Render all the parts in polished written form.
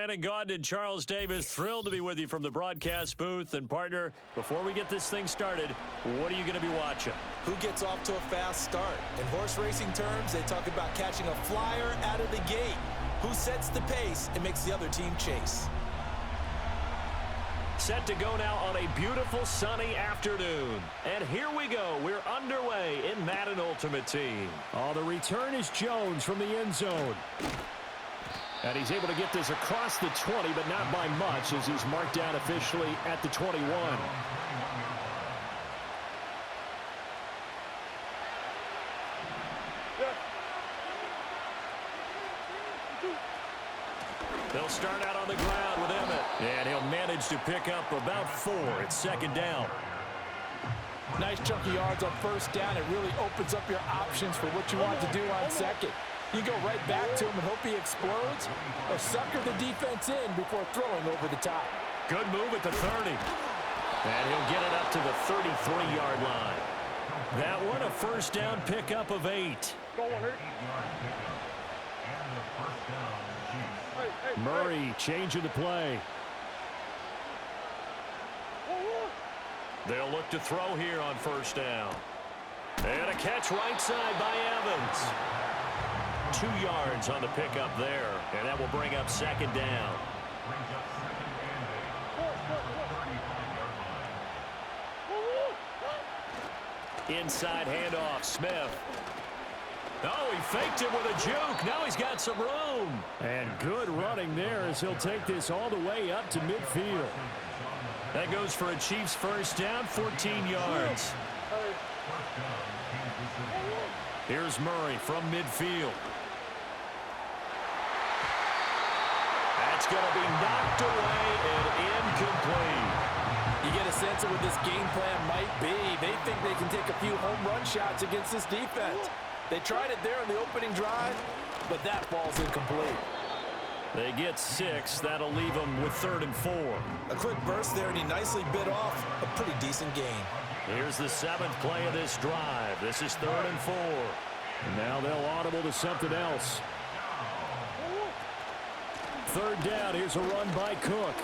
Brandon Gaudin and Charles Davis, thrilled to be with you from the broadcast booth. And, partner, before we get this thing started, what are you going to be watching? Who gets off to a fast start? In horse racing terms, they talk about catching a flyer out of the gate. Who sets the pace and makes the other team chase? Set to go now on a beautiful sunny afternoon. And here we go. We're underway in Madden Ultimate Team. Oh, the return is Jones from the end zone. And he's able to get this across the 20, but not by much as he's marked down officially at the 21. They'll start out on the ground with Emmett. And he'll manage to pick up about 4. It's second down. Nice chunky yards on first down. It really opens up your options for what you want to do on second. You go right back to him and hope he explodes, or sucker the defense in before throwing over the top. Good move at the 30. And he'll get it up to the 33-yard line. That one, a first down pickup of 8. Murray changing the play. They'll look to throw here on first down. And a catch right side by Evans. 2 yards on the pickup there, and that will bring up second down. Inside handoff, Smith. Oh, he faked it with a juke. Now he's got some room. And good running there as he'll take this all the way up to midfield. That goes for a Chiefs first down, 14 yards. Here's Murray from midfield. That's going to be knocked away and incomplete. You get a sense of what this game plan might be. They think they can take a few home run shots against this defense. They tried it there in the opening drive, but that falls incomplete. They get 6. That'll leave them with 3rd and 4. A quick burst there, and he nicely bit off a pretty decent gain. Here's the 7th play of this drive. This is 3rd and 4. And now they'll audible to something else. 3rd down. Here's a run by Cook.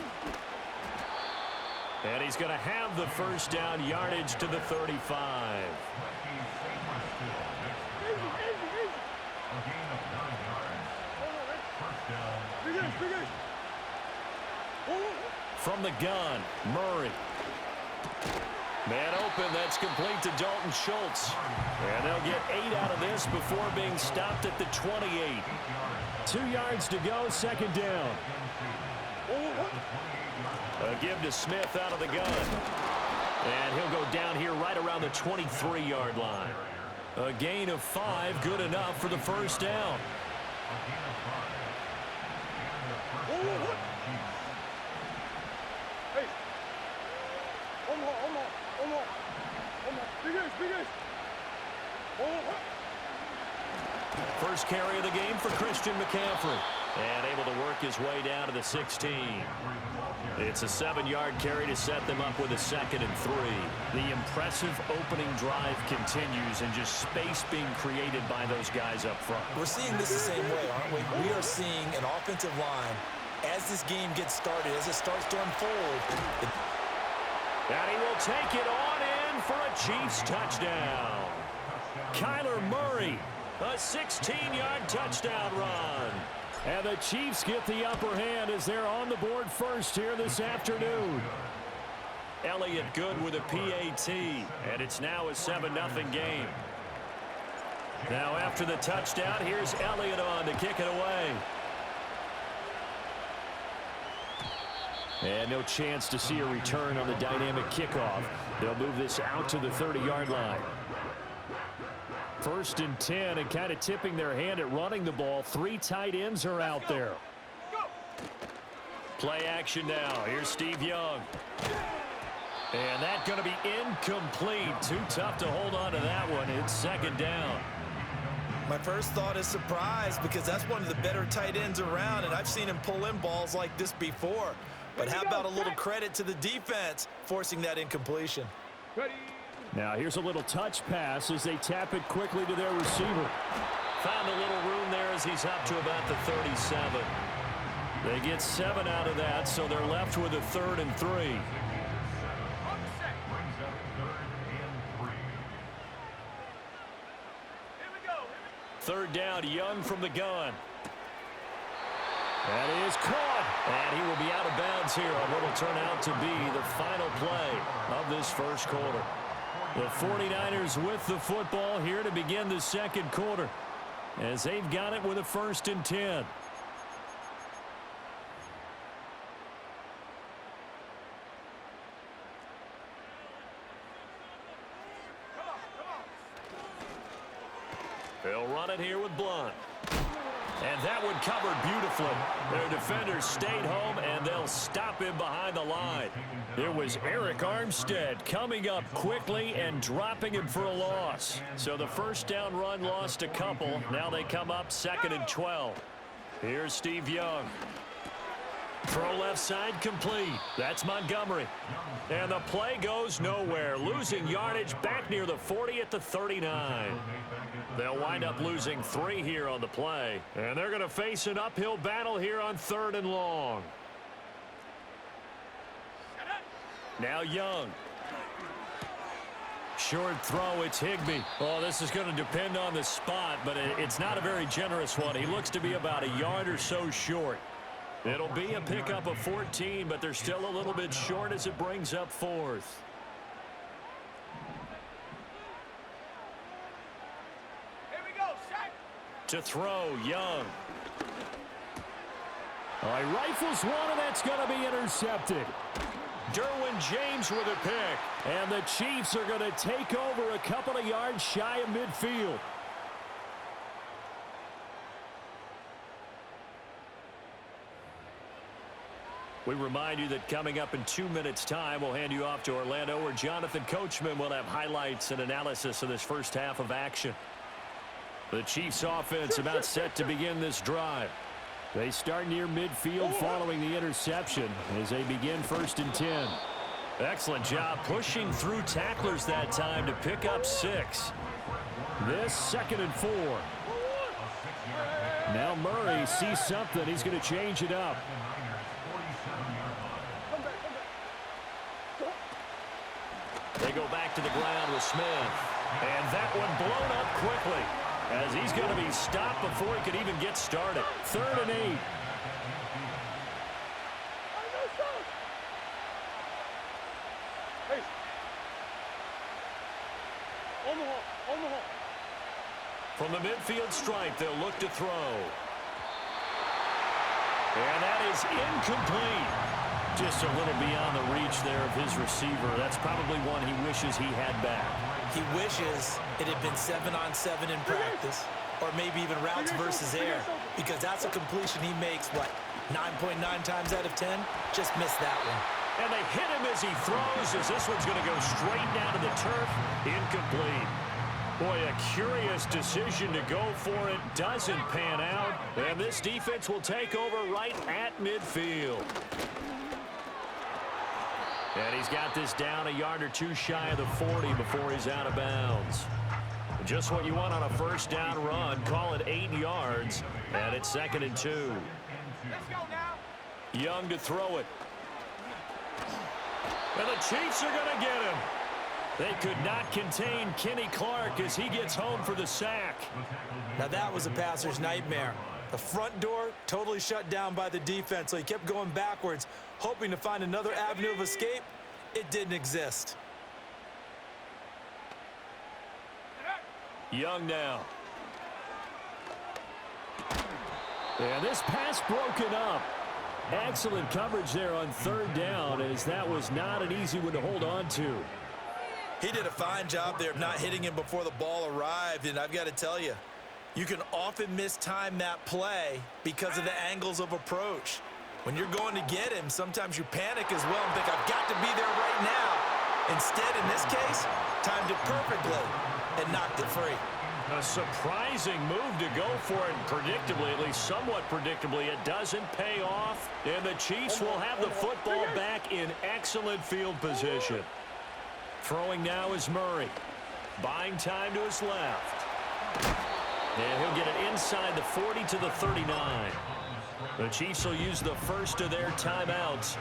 And he's going to have the first down yardage to the 35. From the gun, Murray. Man open, that's complete to Dalton Schultz. And they'll get 8 out of this before being stopped at the 28. 2 yards to go, second down. A give to Smith out of the gun. And he'll go down here right around the 23-yard line. A gain of 5, good enough for the first down. First carry of the game for Christian McCaffrey. And able to work his way down to the 16. It's a 7-yard carry to set them up with a 2nd and 3. The impressive opening drive continues and just space being created by those guys up front. We're seeing this the same way, aren't we? We are seeing an offensive line as this game gets started, as it starts to unfold. And he will take it on in for a Chiefs touchdown. Kyler Murray, a 16-yard touchdown run. And the Chiefs get the upper hand as they're on the board first here this afternoon. Elliott good with a PAT, and it's now a 7-0 game. Now after the touchdown, here's Elliott on to kick it away. And no chance to see a return on the dynamic kickoff. They'll move this out to the 30-yard line. 1st and 10, and kind of tipping their hand at running the ball. 3 tight ends are out there. Play action now. Here's Steve Young. And that's going to be incomplete. Too tough to hold on to that one. It's second down. My first thought is surprise, because that's one of the better tight ends around, and I've seen him pull in balls like this before. But how about a little credit to the defense forcing that incompletion? Now here's a little touch pass as they tap it quickly to their receiver. Found a little room there as he's up to about the 37. They get 7 out of that, so they're left with a 3rd and 3. Third down, Young from the gun. That is caught. And he will be out of bounds here on what will turn out to be the final play of this first quarter. The 49ers with the football here to begin the second quarter, as they've got it with a 1st and 10. They'll run it here with Blunt. And that one covered beautifully. Their defenders stayed home, and they'll stop him behind the line. It was Eric Armstead coming up quickly and dropping him for a loss. So the first down run lost a couple. Now they come up 2nd and 12. Here's Steve Young. Throw left side complete. That's Montgomery. And the play goes nowhere. Losing yardage back near the 40 at the 39. They'll wind up losing 3 here on the play. And they're going to face an uphill battle here on 3rd and long. Now Young. Short throw, it's Higbee. Oh, this is going to depend on the spot, but it's not a very generous one. He looks to be about a yard or so short. It'll be a pickup of 14, but they're still a little bit short as it brings up 4th. Here we go, set. To throw, Young. All right, rifles one, and that's going to be intercepted. Derwin James with a pick. And the Chiefs are going to take over a couple of yards shy of midfield. We remind you that coming up in 2 minutes' time, we'll hand you off to Orlando, where Jonathan Coachman will have highlights and analysis of this first half of action. The Chiefs offense about set to begin this drive. They start near midfield following the interception as they begin 1st and 10. Excellent job pushing through tacklers that time to pick up 6. This 2nd and 4. Now Murray sees something. He's going to change it up. They go back to the ground with Smith. And that one blown up quickly, as he's going to be stopped before he could even get started. 3rd and 8. From the midfield stripe, they'll look to throw. And that is incomplete. Just a little beyond the reach there of his receiver. That's probably one he wishes he had back. He wishes it had been 7-on-7 in practice, or maybe even routes versus air, because that's a completion he makes, what, 9.9 times out of 10? Just missed that one. And they hit him as he throws, as this one's going to go straight down to the turf. Incomplete. Boy, a curious decision to go for it. Doesn't pan out. And this defense will take over right at midfield. And he's got this down a yard or two shy of the 40 before he's out of bounds. Just what you want on a first down run. Call it 8 yards. And it's 2nd and 2. Let's go now. Young to throw it. And the Chiefs are going to get him. They could not contain Kenny Clark as he gets home for the sack. Now that was a passer's nightmare. The front door totally shut down by the defense, so he kept going backwards, hoping to find another avenue of escape. It didn't exist. Young now. And this pass broken up. Excellent coverage there on 3rd down, as that was not an easy one to hold on to. He did a fine job there of not hitting him before the ball arrived, and I've got to tell you, you can often mistime that play because of the angles of approach. When you're going to get him, sometimes you panic as well and think, I've got to be there right now. Instead, in this case, timed it perfectly and knocked it free. A surprising move to go for it, and predictably, at least somewhat predictably, it doesn't pay off, and the Chiefs will have the football back in excellent field position. Throwing now is Murray. Buying time to his left. And he'll get it inside the 40 to the 39. The Chiefs will use the first of their timeouts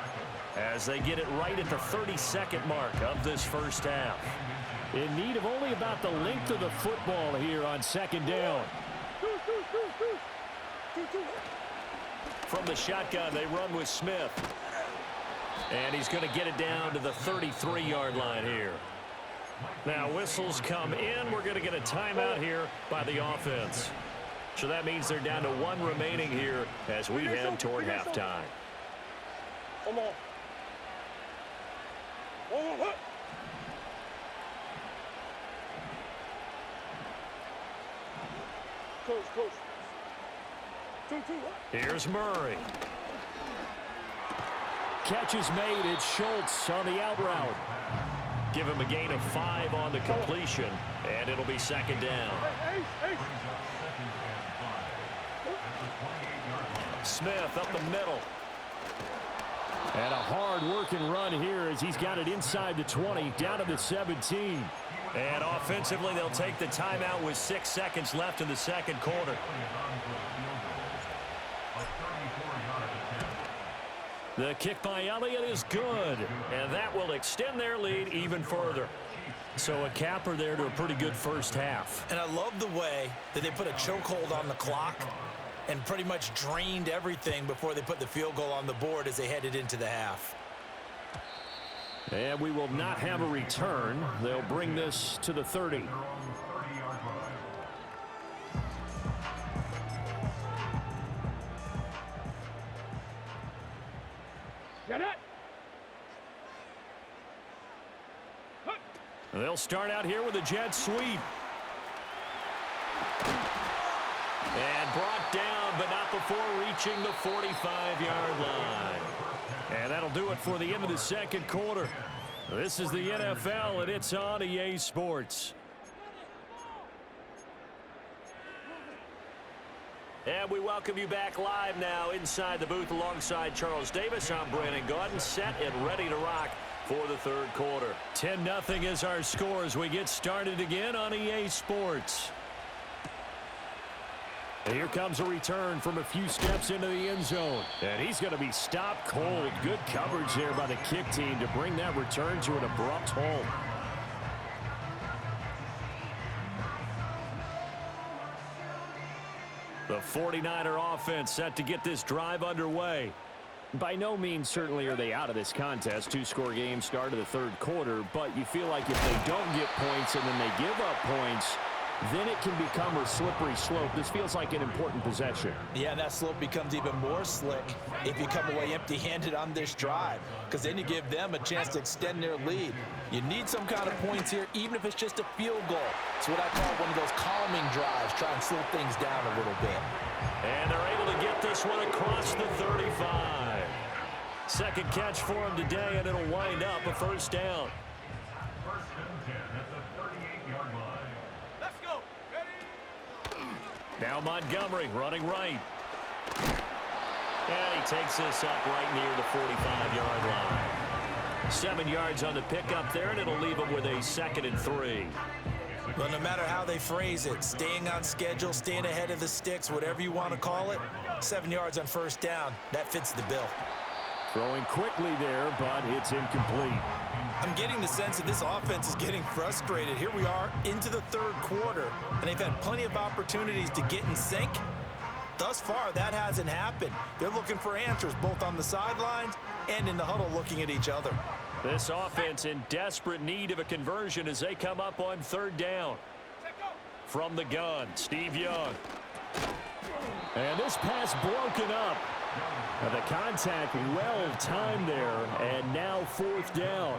as they get it right at the 32nd mark of this first half. In need of only about the length of the football here on second down. From the shotgun, they run with Smith. And he's going to get it down to the 33-yard line here. Now, whistles come in. We're going to get a timeout here by the offense. So that means they're down to one remaining here as we head toward halftime. Come on. Coach. Here's Murray. Catch is made. It's Schultz on the out route. Give him a gain of 5 on the completion, and it'll be second down. Smith up the middle. And a hard-working run here as he's got it inside the 20, down to the 17. And offensively, they'll take the timeout with 6 seconds left in the second quarter. The kick by Elliott is good, and that will extend their lead even further. So a capper there to a pretty good first half. And I love the way that they put a chokehold on the clock and pretty much drained everything before they put the field goal on the board as they headed into the half. And we will not have a return. They'll bring this to the 30. They'll start out here with a jet sweep. And brought down, but not before reaching the 45-yard line. And that'll do it for the end of the second quarter. This is the NFL, and it's on EA Sports. And we welcome you back live now inside the booth alongside Charles Davis. I'm Brandon Gaudin, set and ready to rock for the third quarter. 10-0 is our score as we get started again on EA Sports. And here comes a return from a few steps into the end zone. And he's going to be stopped cold. Good coverage there by the kick team to bring that return to an abrupt halt. The 49er offense set to get this drive underway. By no means certainly are they out of this contest. Two-score game start of the third quarter, but you feel like if they don't get points and then they give up points, then it can become a slippery slope. This feels like an important possession. Yeah, that slope becomes even more slick if you come away empty-handed on this drive, because then you give them a chance to extend their lead. You need some kind of points here, even if it's just a field goal. It's what I call one of those calming drives, try and slow things down a little bit. And they're able to get this one across the 35. Second catch for him today, and it'll wind up a first down. Now Montgomery running right. And he takes this up right near the 45-yard line. 7 yards on the pickup there, and it'll leave him with a 2nd and 3. Well, no matter how they phrase it, staying on schedule, staying ahead of the sticks, whatever you want to call it, 7 yards on first down, that fits the bill. Throwing quickly there, but it's incomplete. I'm getting the sense that this offense is getting frustrated. Here we are into the third quarter, and they've had plenty of opportunities to get in sync. Thus far, that hasn't happened. They're looking for answers both on the sidelines and in the huddle looking at each other. This offense in desperate need of a conversion as they come up on third down. From the gun, Steve Young. And this pass broken up. The contact well timed there, and now fourth down.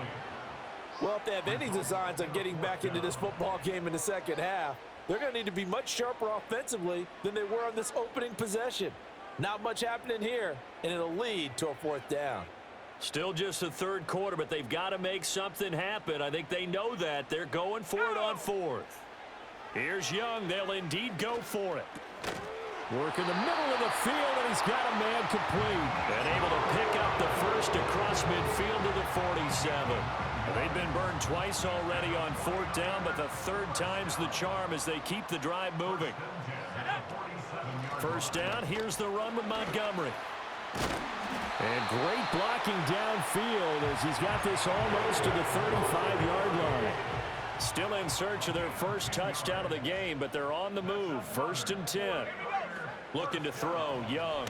Well, if they have any designs on getting back into this football game in the second half, they're going to need to be much sharper offensively than they were on this opening possession. Not much happening here, and it'll lead to a fourth down. Still just the third quarter, but they've got to make something happen. I think they know that. They're going for it on fourth. Here's Young. They'll indeed go for it. Work in the middle of the field, and he's got a man complete. And able to pick up the first across midfield to the 47. They've been burned twice already on fourth down, but the third time's the charm as they keep the drive moving. First down, here's the run with Montgomery. And great blocking downfield as he's got this almost to the 35-yard line. Still in search of their first touchdown of the game, but they're on the move. First and 10. Looking to throw, Young.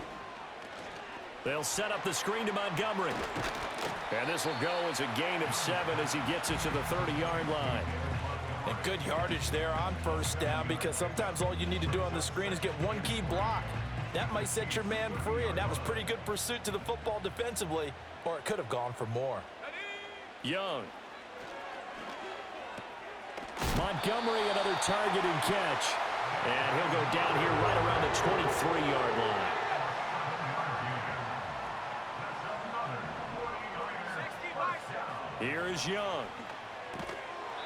They'll set up the screen to Montgomery. And this will go as a gain of 7 as he gets it to the 30-yard line. And good yardage there on first down, because sometimes all you need to do on the screen is get one key block. That might set your man free, and that was pretty good pursuit to the football defensively, or it could have gone for more. Young. Montgomery, another target and catch. And he'll go down here right around the 23-yard line. Here is Young.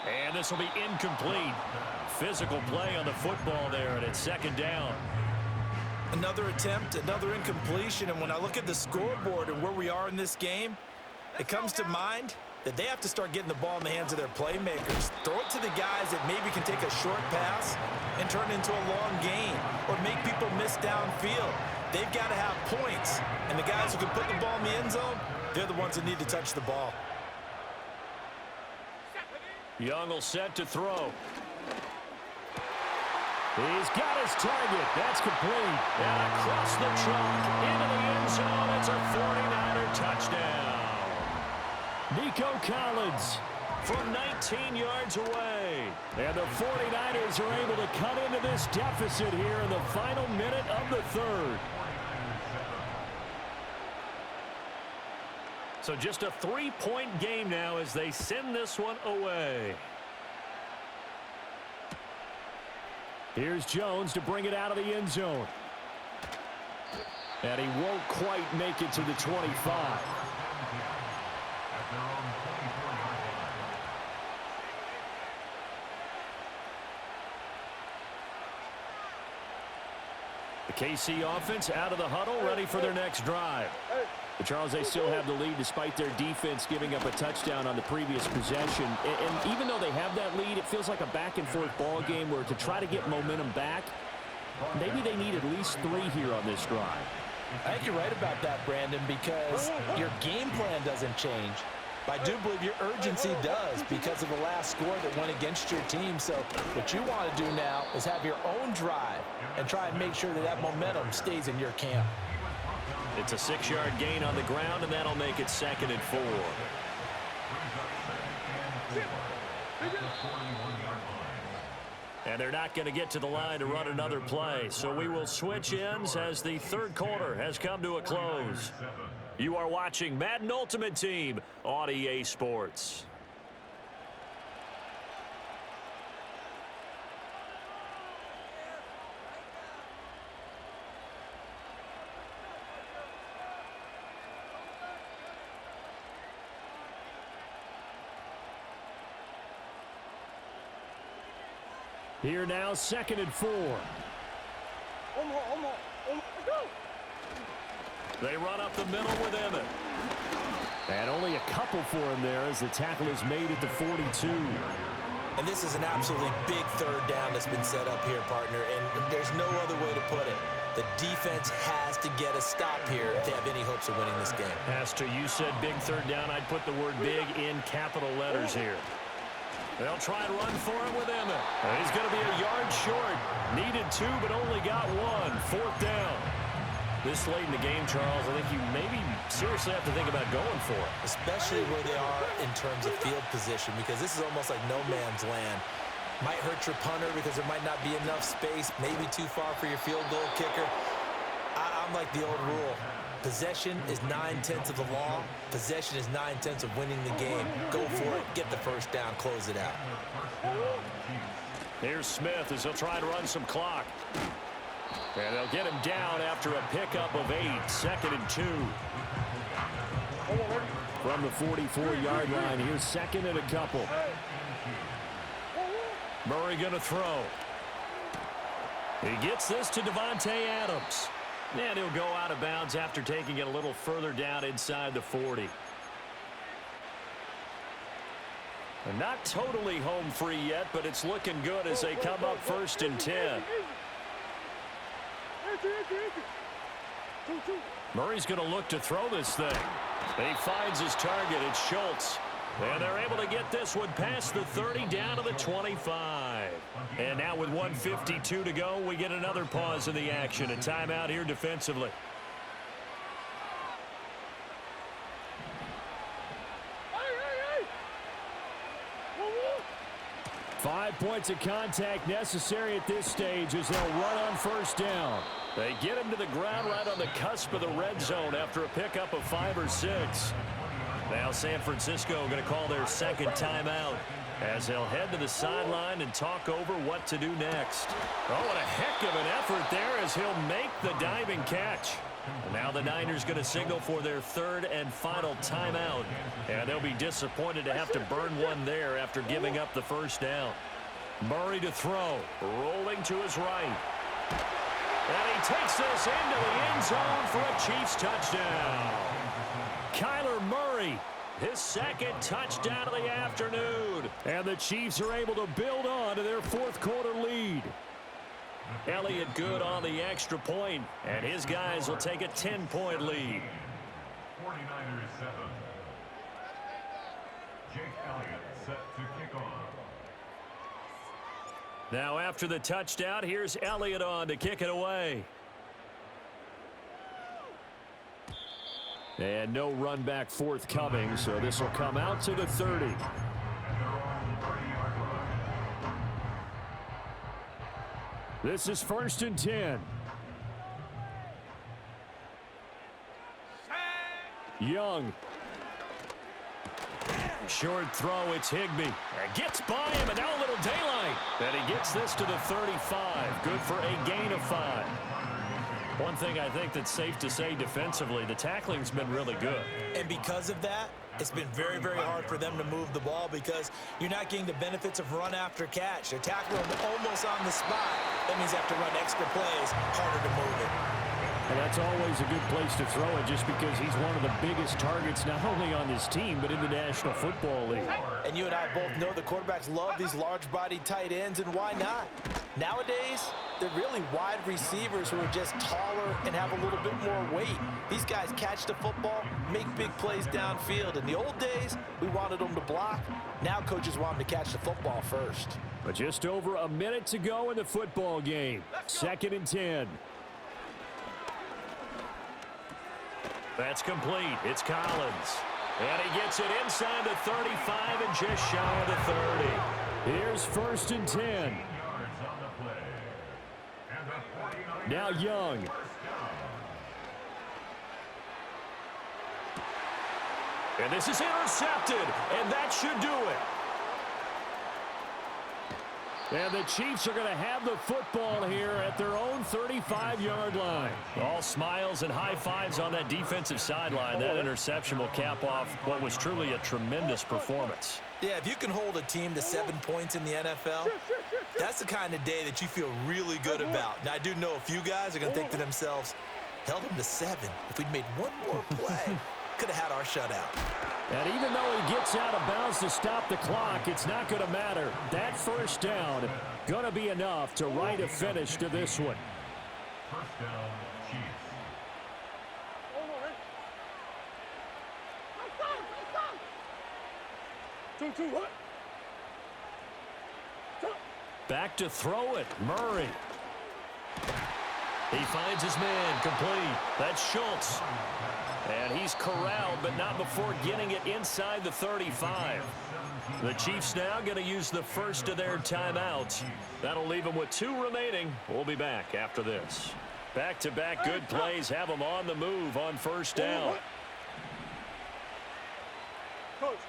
And this will be incomplete. Physical play on the football there, and it's second down. Another attempt, another incompletion, and when I look at the scoreboard and where we are in this game, it comes to mind that they have to start getting the ball in the hands of their playmakers. Throw it to the guys that maybe can take a short pass and turn it into a long gain or make people miss downfield. They've got to have points, and the guys who can put the ball in the end zone, they're the ones that need to touch the ball. Young will set to throw. He's got his target. That's complete. And across the trunk, into the end zone. It's a 49er touchdown. Nico Collins from 19 yards away. And the 49ers are able to cut into this deficit here in the final minute of the third. So just a 3-point game now as they send this one away. Here's Jones to bring it out of the end zone. And he won't quite make it to the 25. The KC offense out of the huddle, ready for their next drive. But Charles, they still have the lead despite their defense giving up a touchdown on the previous possession. And even though they have that lead, it feels like a back-and-forth ball game where to try to get momentum back, maybe they need at least 3 here on this drive. I think you're right about that, Brandon, because your game plan doesn't change. But I do believe your urgency does because of the last score that went against your team. So what you want to do now is have your own drive and try and make sure that that momentum stays in your camp. It's a 6-yard gain on the ground, and that'll make it 2nd and 4. And they're not going to get to the line to run another play. So we will switch ends as the third quarter has come to a close. You are watching Madden Ultimate Team on EA Sports. Here now, 2nd and 4. They run up the middle with Emmett. And only a couple for him there as the tackle is made at the 42. And this is an absolutely big third down that's been set up here, partner, and there's no other way to put it. The defense has to get a stop here if they have any hopes of winning this game. Pastor, you said big third down. I'd put the word big in capital letters here. They'll try and run for him with Emmett. He's going to be a yard short. Needed 2, but only got 1. 4th down. This late in the game, Charles, I think you maybe seriously have to think about going for it. Especially where they are in terms of field position, because this is almost like no man's land. Might hurt your punter because there might not be enough space, maybe too far for your field goal kicker. I'm like the old rule. Possession is 9/10 of the law. Possession is 9/10 of winning the game. Go for it. Get the first down. Close it out. Here's Smith as he'll try to run some clock. And they'll get him down after a pickup of 8. 2nd and 2. From the 44-yard line, here's 2nd and a couple. Murray going to throw. He gets this to Devontae Adams. And he'll go out of bounds after taking it a little further down inside the 40. And not totally home free yet, but it's looking good as they come up 1st and 10. Murray's going to look to throw this thing. He finds his target. It's Schultz. And they're able to get this one past the 30 down to the 25. And now with 1:52 to go, we get another pause in the action. A timeout here defensively. 5 points of contact necessary at this stage as they'll run on first down. They get him to the ground right on the cusp of the red zone after a pickup of 5 or 6. Now San Francisco going to call their second timeout as they'll head to the sideline and talk over what to do next. Oh, what a heck of an effort there as he'll make the diving catch. Now the Niners going to signal for their third and final timeout. And they'll be disappointed to have to burn one there after giving up the first down. Murray to throw, rolling to his right. And he takes this into the end zone for a Chiefs touchdown. Kyler Murray, his second touchdown of the afternoon. And the Chiefs are able to build on to their fourth quarter lead. Elliott good on the extra point, and his guys will take a 10-point lead. 49ers 7. Jake Elliott set to kick off. Now after the touchdown, here's Elliott on to kick it away. And no run back forthcoming, so this will come out to the 30. This is 1st and 10. Young. Short throw, it's Higbee. And gets by him, and now a little daylight. And he gets this to the 35. Good for a gain of 5. One thing I think that's safe to say defensively, the tackling's been really good. And because of that, it's been very, very hard for them to move the ball because you're not getting the benefits of run after catch. They tackle him almost on the spot. That means they have to run extra plays, harder to move it. And that's always a good place to throw it just because he's one of the biggest targets not only on this team but in the National Football League. And you and I both know the quarterbacks love these large-bodied tight ends, and why not? Nowadays, they're really wide receivers who are just taller and have a little bit more weight. These guys catch the football, make big plays downfield. In the old days, we wanted them to block. Now coaches want them to catch the football first. But just over a minute to go in the football game. 2nd and 10. That's complete. It's Collins. And he gets it inside the 35 and just shy of the 30. Here's 1st and 10. Now Young. And this is intercepted, and that should do it. And the Chiefs are going to have the football here at their own 35-yard line. All smiles and high fives on that defensive sideline. That interception will cap off what was truly a tremendous performance. Yeah, if you can hold a team to 7 points in the NFL, that's the kind of day that you feel really good about. Now, I do know a few guys are going to think to themselves, held them to 7. If we'd made one more play, could have had our shutout. And even though he gets out of bounds to stop the clock, it's not going to matter. That first down going to be enough to write a finish to this one. First down, Chiefs. Back to throw it, Murray. He finds his man, complete. That's Schultz. And he's corralled, but not before getting it inside the 35. The Chiefs now going to use the first of their timeouts. That'll leave them with 2 remaining. We'll be back after this. Back-to-back good plays have them on the move on first down. Coach.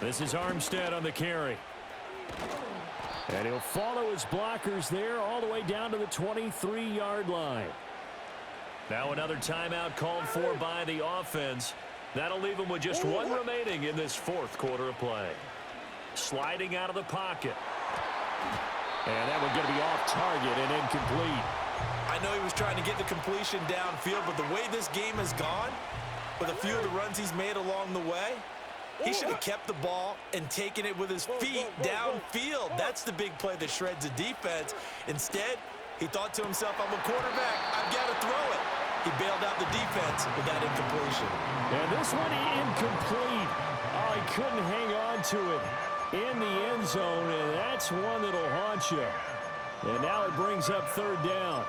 This is Armstead on the carry. And he'll follow his blockers there all the way down to the 23-yard line. Now another timeout called for by the offense. That'll leave them with just 1 remaining in this fourth quarter of play. Sliding out of the pocket. And that one's going to be off target and incomplete. I know he was trying to get the completion downfield, but the way this game has gone, with a few of the runs he's made along the way, He should have kept the ball and taken it with his feet downfield. That's the big play that shreds the defense. Instead, he thought to himself, I'm a quarterback. I've got to throw it. He bailed out the defense with that incompletion. And this one incomplete. Oh, he couldn't hang on to it in the end zone, and that's one that'll haunt you. And now it brings up third down.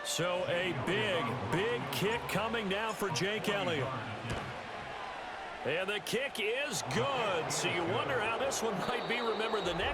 So a big, big kick coming now for Jake Elliott. And the kick is good. So you wonder how this one might be remembered the next.